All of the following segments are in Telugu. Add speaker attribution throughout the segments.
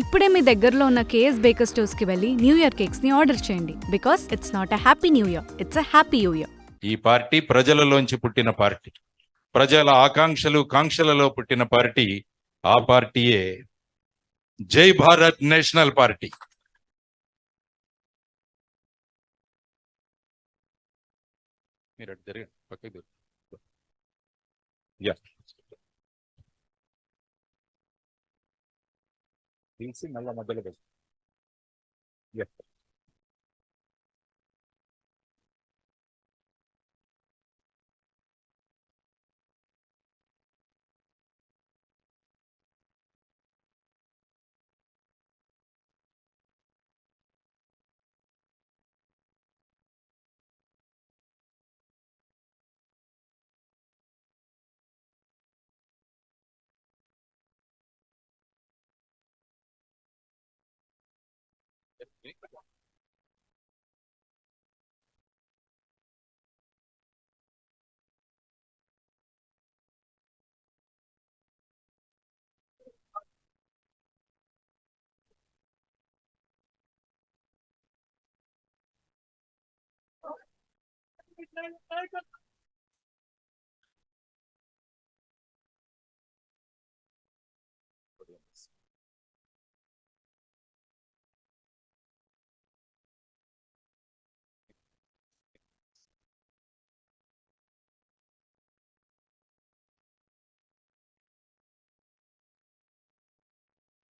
Speaker 1: ఇప్పుడే మీ దగ్గరలో ఉన్న కేఎస్ బేకర్ స్టోర్స్ కి వెళ్ళి న్యూ ఇయర్ కేక్స్ ని ఆర్డర్ చేయండి. Because it's not a happy new year, it's a happy new year.
Speaker 2: ఈ పార్టీ ప్రజలలోంచి పుట్టిన పార్టీ, ప్రజల ఆకాంక్షలు కాంక్షలలో పుట్టిన పార్టీ. ఆ పార్టీయే జై భారత్ నేషనల్ పార్టీ. మీరు అటు జరిగి పక్కకి తీసి మళ్ళా మధ్యలో పెట్టి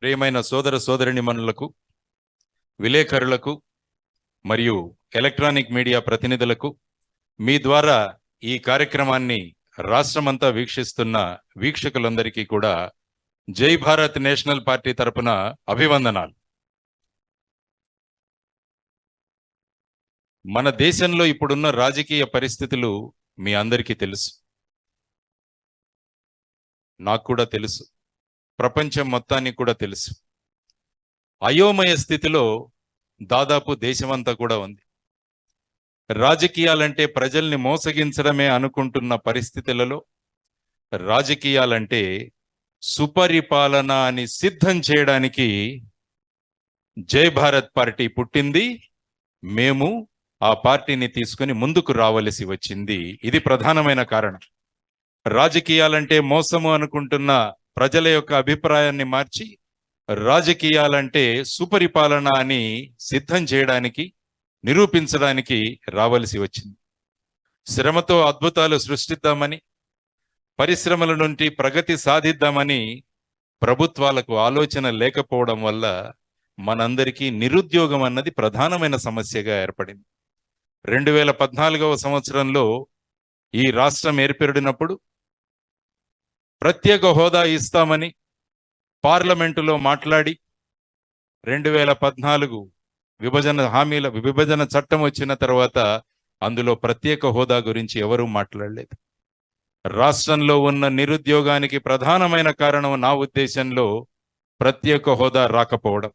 Speaker 2: ప్రియమైన సోదర సోదరిమణులకు, విలేకరులకు మరియు ఎలక్ట్రానిక్ మీడియా ప్రతినిధులకు, మీ ద్వారా ఈ కార్యక్రమాన్ని రాష్ట్రమంతా వీక్షిస్తున్న వీక్షకులందరికీ కూడా జై భారత్ నేషనల్ పార్టీ తరపున అభివందనాలు. మన దేశంలో ఇప్పుడున్న రాజకీయ పరిస్థితులు మీ అందరికీ తెలుసు, నాకు కూడా తెలుసు, ప్రపంచం మొత్తానికి కూడా తెలుసు. అయోమయ స్థితిలో దాదాపు దేశమంతా కూడా ఉంది. రాజకీయాలంటే ప్రజల్ని మోసగించడమే అనుకుంటున్న పరిస్థితులలో రాజకీయాలంటే సుపరిపాలన అని సిద్ధం చేయడానికి జై భారత్ పార్టీ పుట్టింది. మేము ఆ పార్టీని తీసుకుని ముందుకు రావలసి వచ్చింది. ఇది ప్రధానమైన కారణం. రాజకీయాలంటే మోసము అనుకుంటున్న ప్రజల యొక్క అభిప్రాయాన్ని మార్చి రాజకీయాలంటే సుపరిపాలన అని సిద్ధం చేయడానికి, నిరూపించడానికి రావలసి వచ్చింది. శ్రమతో అద్భుతాలు సృష్టిద్దామని, పరిశ్రమల నుండి ప్రగతి సాధిద్దామని ప్రభుత్వాలకు ఆలోచన లేకపోవడం వల్ల మనందరికీ నిరుద్యోగం అన్నది ప్రధానమైన సమస్యగా ఏర్పడింది. 2014వ సంవత్సరంలో ఈ రాష్ట్రం ఏర్పడినప్పుడు ప్రత్యేక హోదా ఇస్తామని పార్లమెంటులో మాట్లాడి 2014 విభజన చట్టం వచ్చిన తర్వాత అందులో ప్రత్యేక హోదా గురించి ఎవరూ మాట్లాడలేదు. రాష్ట్రంలో ఉన్న నిరుద్యోగానికి ప్రధానమైన కారణం నా ఉద్దేశంలో ప్రత్యేక హోదా రాకపోవడం.